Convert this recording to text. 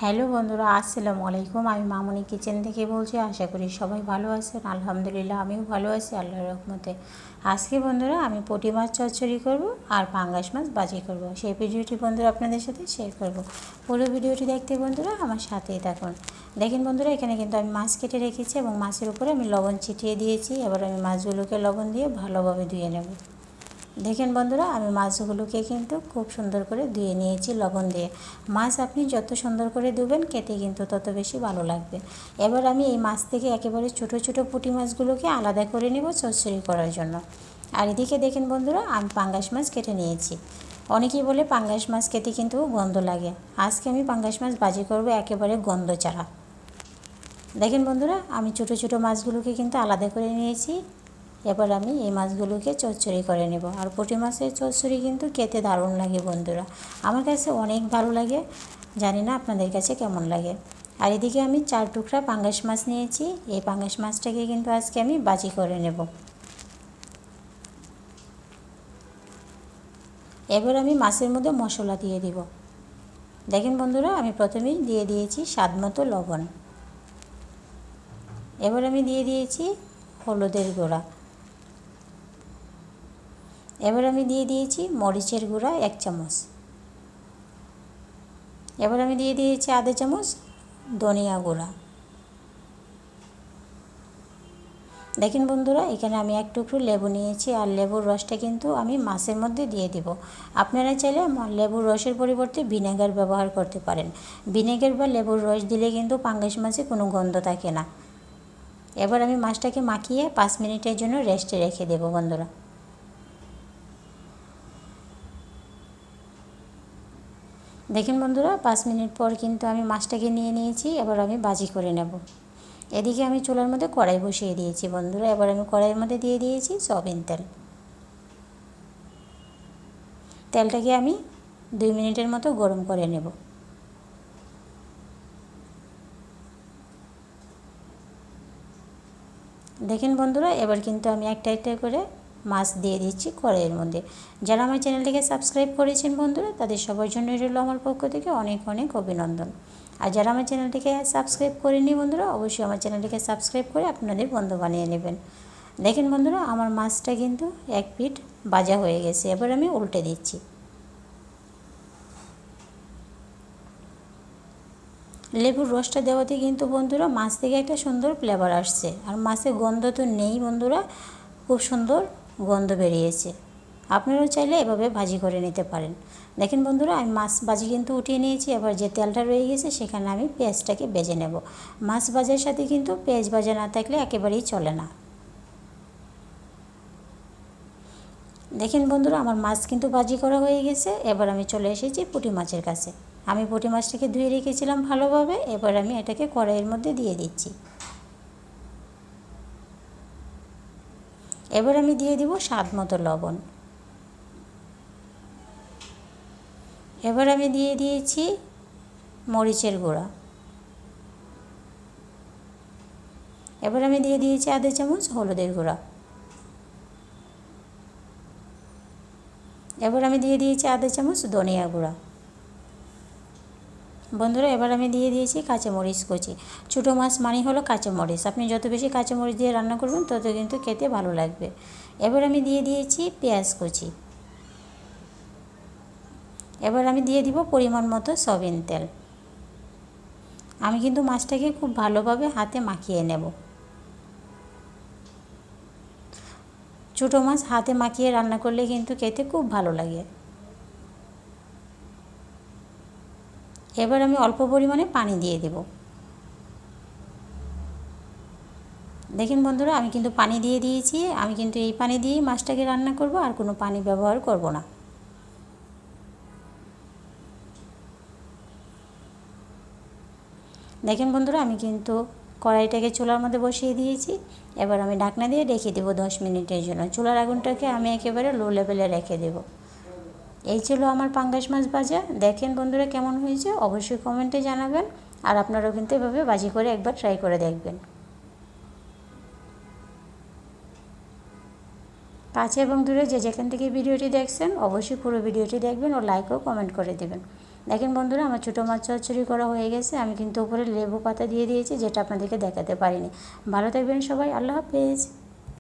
Hello বন্ধুরা, আসসালামু আলাইকুম। আমি মামুনি কিচেন থেকে বলছি। আশা করি সবাই ভালো আছেন। আলহামদুলিল্লাহ আমিও ভালো আছি আল্লাহর রহমতে। আজকে বন্ধুরা আমি পুঁটি মাছ চচ্চড়ি করব আর পাঙ্গাস মাছ ভাজি করব। সেই ভিডিওটি বন্ধুরা আপনাদের সাথে শেয়ার করব। পুরো ভিডিওটি দেখতে বন্ধুরা আমার সাথেই থাকুন। দেখেন বন্ধুরা, এখানে কিন্তু আমি মাছ কেটে রেখেছি এবং মাছের উপরে আমি লবণ ছিটিয়ে দিয়েছি। এবার আমি মাছগুলোকে লবণ দিয়ে ভালোভাবে ধুয়ে নেব। দেখেন বন্ধুরা, আমি মাছগুলোকে কিন্তু খুব সুন্দর করে ধুয়ে নিয়েছি লবণ দিয়ে। মাছ আপনি যত সুন্দর করে ধুবেন খেতে কিন্তু তত বেশি ভালো লাগবে। এবার আমি এই মাছ থেকে একেবারে ছোটো ছোটো পুঁটি মাছগুলোকে আলাদা করে নেব চচ্চড়ি করার জন্য। আর এদিকে দেখেন বন্ধুরা, আমি পাঙ্গাস মাছ কেটে নিয়েছি। অনেকেই বলে পাঙ্গাস মাছ খেতে কিন্তু গন্ধ লাগে। আজকে আমি পাঙ্গাস মাছ ভাজি করব একেবারে গন্ধ ছাড়া। দেখেন বন্ধুরা, আমি ছোটো ছোটো মাছগুলোকে কিন্তু আলাদা করে নিয়েছি। এবার আমি এই মাছগুলোকে চচ্চড়ি করে নেব। আর পুঁটি মাছের চচ্চড়ি কিন্তু খেতে দারুণ লাগে বন্ধুরা। আমার কাছে অনেক ভালো লাগে, জানি না আপনাদের কাছে কেমন লাগে। আর এদিকে আমি 4 টুকরা পাঙ্গাস মাছ নিয়েছি। এই পাঙ্গাস মাছটাকে কিন্তু আজকে আমি ভাজি করে নেব। এবার আমি মাছের মধ্যে মশলা দিয়ে দিব। দেখেন বন্ধুরা, আমি প্রথমেই দিয়ে দিয়েছি স্বাদমতো লবণ। এবার আমি দিয়ে দিয়েছি হলুদের গুঁড়া। এবার আমি দিয়ে দিয়েছি মরিচের গুঁড়া 1 চামচ। এবার আমি দিয়ে দিয়েছি আধা চামচ ধনিয়া গুঁড়া। দেখেন বন্ধুরা, এখানে আমি 1 টুকরো লেবু নিয়েছি আর লেবুর রসটা কিন্তু আমি মাছের মধ্যে দিয়ে দিব। আপনারা চাইলে লেবুর রসের পরিবর্তে ভিনেগার ব্যবহার করতে পারেন। ভিনেগার বা লেবুর রস দিলে কিন্তু পাঙ্গাস মাছে কোনো গন্ধ থাকে না। এবার আমি মাছটাকে মাখিয়ে 5 মিনিটের জন্য রেস্টে রেখে দেব বন্ধুরা। দেখেন বন্ধুরা, 5 মিনিট পর কিন্তু আমি মাছটাকে নিয়ে নিয়েছি। এবার আমি ভাজি করে নেব। এদিকে আমি চুলার মধ্যে কড়াই বসিয়ে দিয়েছি বন্ধুরা। এবার আমি কড়াইয়ের মধ্যে দিয়ে দিয়েছি সয়াবিন তেল। তেলটাকে আমি 2 মিনিটের মতো গরম করে নেব। দেখেন বন্ধুরা, এবার কিন্তু আমি একটা একটা করে মাছ দিয়ে দিচ্ছি কড়াইয়ের মধ্যে। যারা আমার চ্যানেলটিকে সাবস্ক্রাইব করেছেন বন্ধুরা, তাদের সবার জন্য রইল আমার পক্ষ থেকে অনেক অনেক অভিনন্দন। আর যারা আমার চ্যানেলটিকে সাবস্ক্রাইব করেনি বন্ধুরা, অবশ্যই আমার চ্যানেলটিকে সাবস্ক্রাইব করে আপনাদের বন্ধু বানিয়ে নেবেন। দেখেন বন্ধুরা, আমার মাছটা কিন্তু 1 পিঠ ভাজা হয়ে গেছে। এবার আমি উল্টে দিচ্ছি। লেবুর রসটা দেওয়াতে কিন্তু বন্ধুরা মাছ থেকে একটা সুন্দর ফ্লেভার আসছে। আর মাছের গন্ধ তো নেই বন্ধুরা, খুব সুন্দর গন্ধ বেরিয়েছে। আপনারাও চাইলে এভাবে ভাজি করে নিতে পারেন। দেখেন বন্ধুরা, আমি মাছ ভাজি কিন্তু উঠিয়ে নিয়েছি। এবার যে তেলটা রয়ে গেছে সেখানে আমি পেঁয়াজটাকে ভেজে নেব। মাছ ভাজার সাথে কিন্তু পেঁয়াজ ভাজা না থাকলে একেবারেই চলে না। দেখেন বন্ধুরা, আমার মাছ কিন্তু ভাজি করা হয়ে গেছে। এবার আমি চলে এসেছি পুঁটি মাছের কাছে। আমি পুঁটি মাছটাকে ধুয়ে রেখেছিলাম ভালোভাবে। এবার আমি এটাকে কড়াইয়ের মধ্যে দিয়ে দিচ্ছি। এবার আমি দিয়ে দিব স্বাদ মতো লবণ। এবার আমি দিয়ে দিয়েছি মরিচের গুঁড়া। এবার আমি দিয়ে দিয়েছি আধা চামচ হলুদের গুঁড়া। এবার আমি দিয়ে দিয়েছি আধা চামচ ধনিয়া গুঁড়া। বন্ধুরা, এবার আমি দিয়ে দিয়েছি কাঁচামরিচ কুচি। ছোটো মাছ মানে হলো কাঁচামরিচ। আপনি যত বেশি কাঁচামরিচ দিয়ে রান্না করবেন তত কিন্তু খেতে ভালো লাগবে। এবার আমি দিয়ে দিয়েছি পেঁয়াজ কুচি। এবার আমি দিয়ে দিব পরিমাণ মতো সয়াবিন তেল। আমি কিন্তু মাছটাকে খুব ভালোভাবে হাতে মাখিয়ে নেব। ছোটো মাছ হাতে মাখিয়ে রান্না করলে কিন্তু খেতে খুব ভালো লাগে। এবার আমি অল্প পরিমাণে পানি দিয়ে দেব। দেখেন বন্ধুরা, আমি কিন্তু পানি দিয়ে দিয়েছি। আমি কিন্তু এই পানি দিয়েই মাছটাকে রান্না করব, আর কোনো পানি ব্যবহার করব না। দেখেন বন্ধুরা, আমি কিন্তু কড়াইটাকে চুলার মধ্যে বসিয়ে দিয়েছি। এবার আমি ঢাকনা দিয়ে রেখে দেবো 10 মিনিটের জন্য। চুলার আগুনটাকে আমি একেবারে লো লেভেলে রেখে দেব। এই ছিল আমার পাঙ্গাস মাছ ভাজা। দেখেন বন্ধুরা কেমন হয়েছে অবশ্যই কমেন্টে জানাবেন। আর আপনারাও কিন্তু এভাবে ভাজি করে একবার ট্রাই করে দেখবেন। কাছে এবং দূরে যে যেখান থেকে ভিডিওটি দেখছেন অবশ্যই পুরো ভিডিওটি দেখবেন ও লাইক ও কমেন্ট করে দেবেন। দেখেন বন্ধুরা, আমার ছোটো মাছ চচ্চড়ি করা হয়ে গেছে। আমি কিন্তু উপরে লেবু পাতা দিয়ে দিয়েছি, যেটা আপনাদেরকে দেখাতে পারিনি। ভালো থাকবেন সবাই, আল্লাহ হাফেজ।